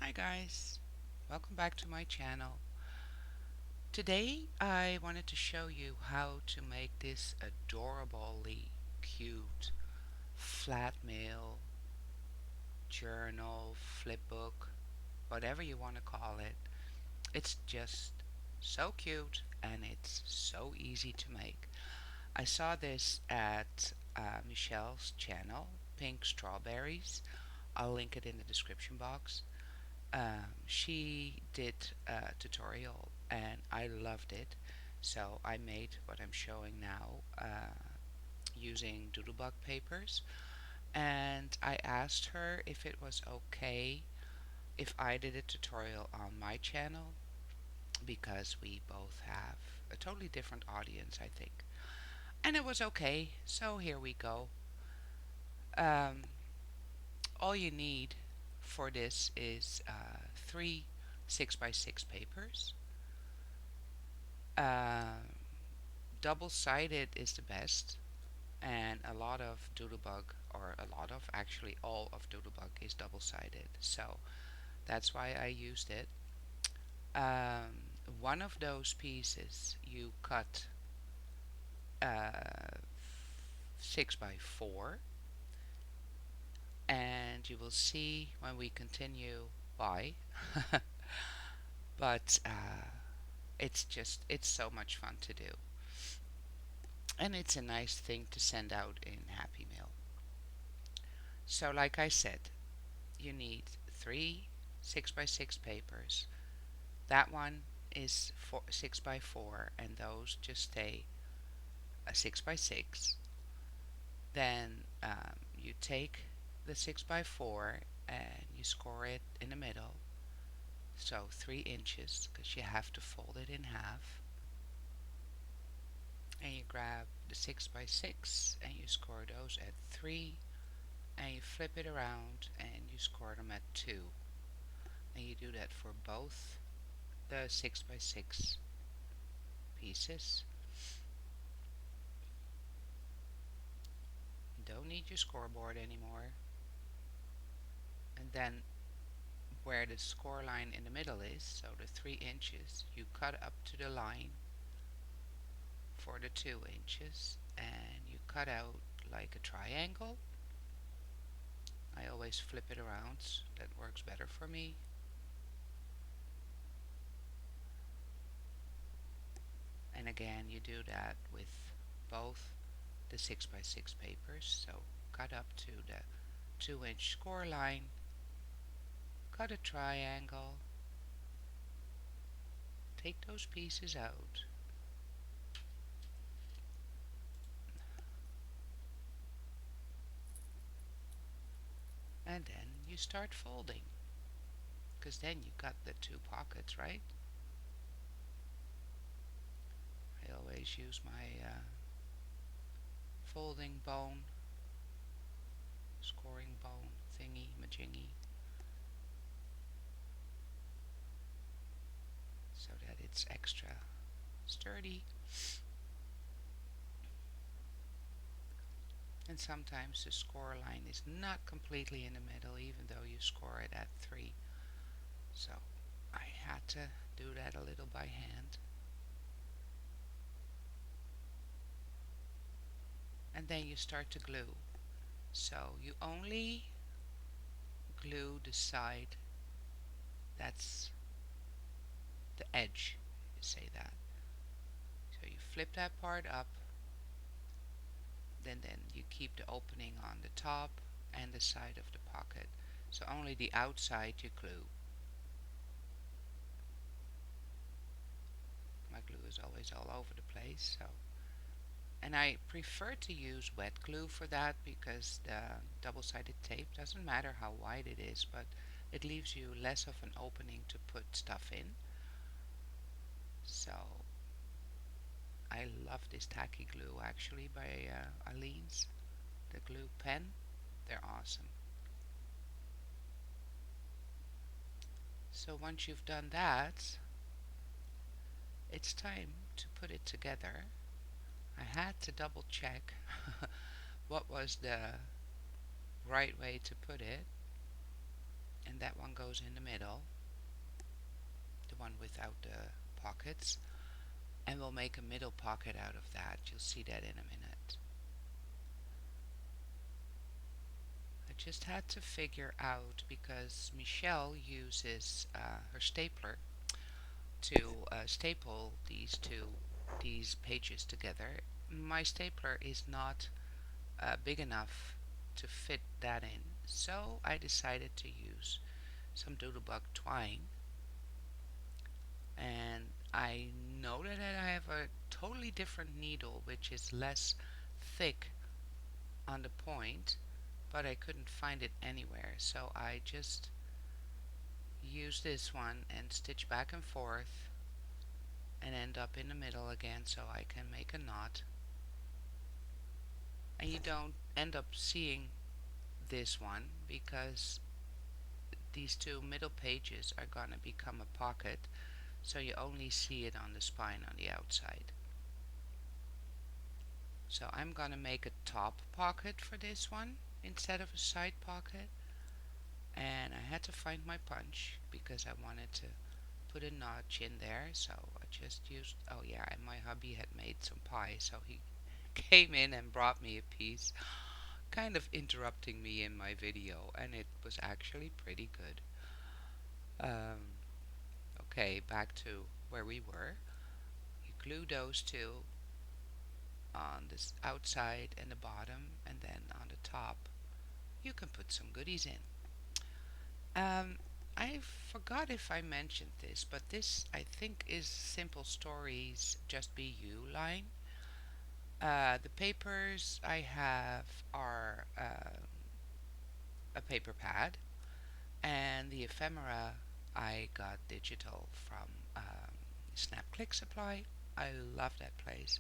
Hi guys, welcome back to my channel. Today I wanted to show you how to make this adorably cute flat mail, journal, flipbook, whatever you want to call it. It's just so cute and it's so easy to make. I saw this at Michelle's channel, Pink Strawberries. I'll link it in the description box. She did a tutorial and I loved it. So I made what I'm showing now using doodlebug papers. And I asked her if it was okay if I did a tutorial on my channel because we both have a totally different audience, I think. And it was okay, so here we go. Um, all you need for this is three 6x6 papers. Um, Double-sided is the best, and a lot of Doodlebug, or a lot of, actually all of Doodlebug is double-sided, so that's why I used it. One of those pieces you cut 6x4, and you will see when we continue why. But it's so much fun to do, and it's a nice thing to send out in Happy Mail. So, like I said, you need three 6x6 papers. That one is 6x4, and those just stay a 6x6. Then you take the 6x4 and you score it in the middle, so 3 inches, because you have to fold it in half. And you grab the 6x6 and you score those at 3, and you flip it around and you score them at 2. And you do that for both the 6x6 pieces. You don't need your scoreboard anymore. And then where the score line in the middle is, so the 3 inches, you cut up to the line for the 2 inches and you cut out like a triangle. I always flip it around, that works better for me. And again, you do that with both the 6x6 papers. So cut up to the 2-inch score line, cut a triangle, take those pieces out, and then you start folding, because then you got the two pockets, right? I always use my folding bone, scoring bone thingy majingy, so that it's extra sturdy. And sometimes the score line is not completely in the middle, even though you score it at 3. So I had to do that a little by hand. And then you start to glue. So you only glue the side that's the edge, you say that. So you flip that part up, then you keep the opening on the top and the side of the pocket. So only the outside you glue. My glue is always all over the place, so. And I prefer to use wet glue for that because the double-sided tape doesn't matter how wide it is, but it leaves you less of an opening to put stuff in. So I love this tacky glue actually by Aleene's, the glue pen. They're awesome. So once you've done that, it's time to put it together. I had to double check what was the right way to put it, and that one goes in the middle, the one without the pockets, and we'll make a middle pocket out of that. You'll see that in a minute. I just had to figure out because Michelle uses her stapler to staple these pages together. My stapler is not big enough to fit that in, so I decided to use some doodlebug twine. And I know that I have a totally different needle, which is less thick on the point, but I couldn't find it anywhere, so I just use this one and stitch back and forth and end up in the middle again so I can make a knot. And you don't end up seeing this one because these two middle pages are gonna become a pocket, so you only see it on the spine on the outside. So I'm gonna make a top pocket for this one instead of a side pocket, and I had to find my punch because I wanted to put a notch in there, so I just used, oh yeah, and my hubby had made some pie, so he came in and brought me a piece, kind of interrupting me in my video, and it was actually pretty good. Um, okay, back to where we were. You glue those two on this outside and the bottom, and then on the top you can put some goodies in. I forgot if I mentioned this, but this I think is Simple Stories Just Be You line. The papers I have are a paper pad, and the ephemera I got digital from Snap Click Supply. I love that place,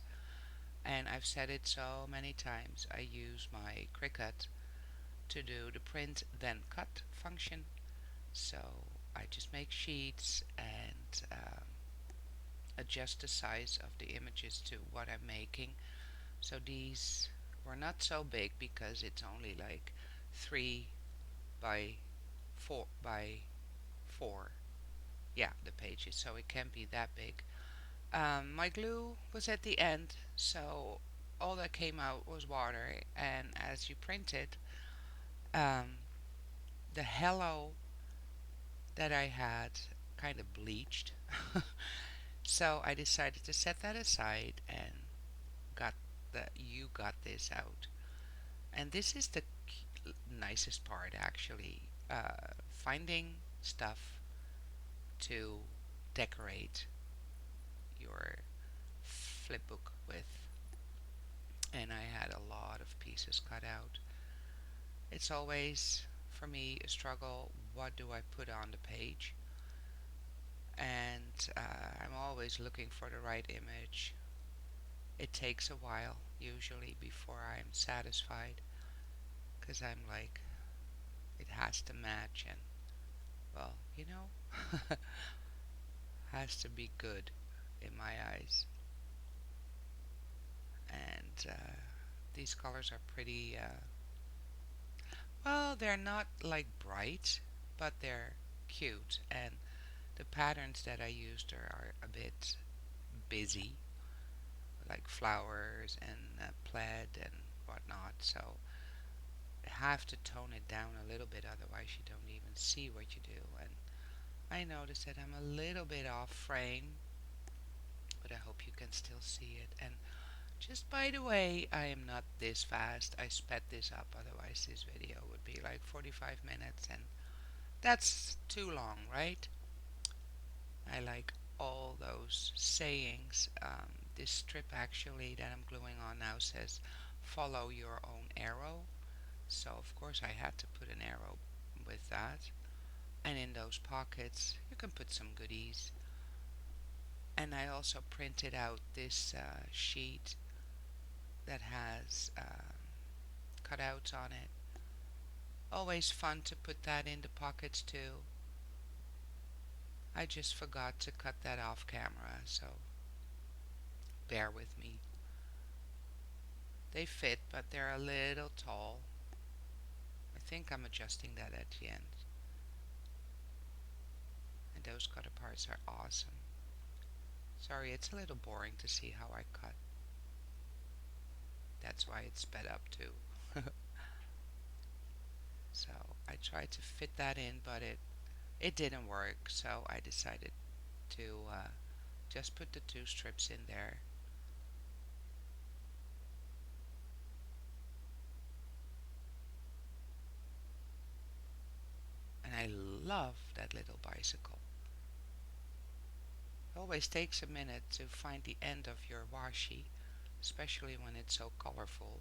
and I've said it so many times. I use my Cricut to do the print then cut function. So I just make sheets and adjust the size of the images to what I'm making. So these were not so big because it's only like 3 by 4 by 4. Yeah, the pages, so it can't be that big. My glue was at the end, so all that came out was water. And as you print it, um, the hello that I had kind of bleached. So I decided to set that aside and got you got this out. And this is the nicest part actually. Finding stuff to decorate your flipbook with. And I had a lot of pieces cut out. It's always for me a struggle. What do I put on the page? And I'm always looking for the right image. It takes a while usually before I'm satisfied because I'm like, it has to match and, well, has to be good in my eyes. And these colors are pretty, well, they're not like bright, but they're cute. And the patterns that I used are a bit busy, like flowers and plaid and whatnot. So I have to tone it down a little bit, otherwise you don't even see what you do. And I noticed that I'm a little bit off frame, but I hope you can still see it. And just by the way, I am not this fast. I sped this up, otherwise this video would be like 45 minutes, and that's too long, right? I like all those sayings. This strip actually that I'm gluing on now says follow your own arrow. So of course I had to put an arrow with that. And in those pockets you can put some goodies. And I also printed out this sheet that has cutouts on it. Always fun to put that in the pockets too. I just forgot to cut that off camera, so bear with me. They fit, but they're a little tall. I think I'm adjusting that at the end. And those cutter parts are awesome. Sorry, it's a little boring to see how I cut. That's why it's sped up too. So I tried to fit that in, but it didn't work. So I decided to just put the two strips in there. And I love that little bicycle. It always takes a minute to find the end of your washi, especially when it's so colorful.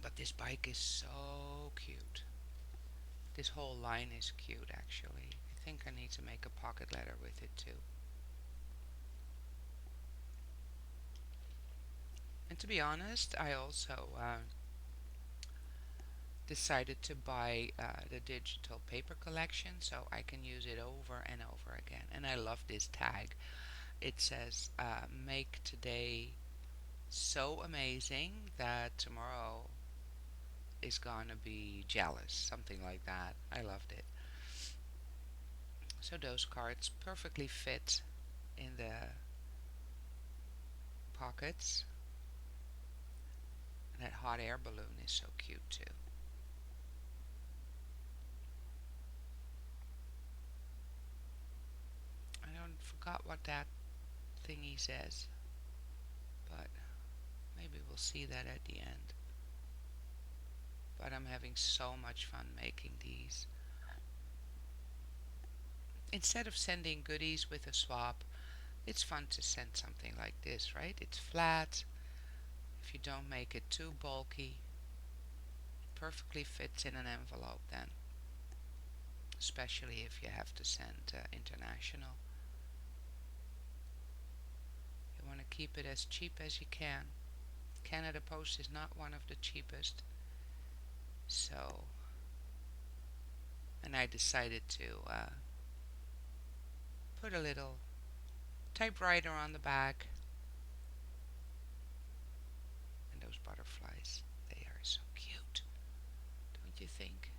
But this bike is so cute. This whole line is cute actually. I think I need to make a pocket letter with it too. And to be honest, I also decided to buy the digital paper collection so I can use it over and over again. And I love this tag. It says, make today so amazing that tomorrow is gonna be jealous. Something like that. I loved it. So those cards perfectly fit in the pockets. And that hot air balloon is so cute too. I don't forgot what that thingy says, but maybe we'll see that at the end. But I'm having so much fun making these. Instead of sending goodies with a swap, it's fun to send something like this, right? It's flat. If you don't make it too bulky, it perfectly fits in an envelope then, especially if you have to send international. You want to keep it as cheap as you can. Canada Post is not one of the cheapest, so and I decided to put a little typewriter on the back. And those butterflies, they are so cute, don't you think?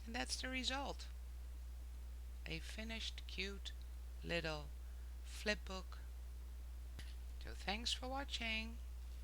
And that's the result. A finished, cute little flip book. So thanks for watching.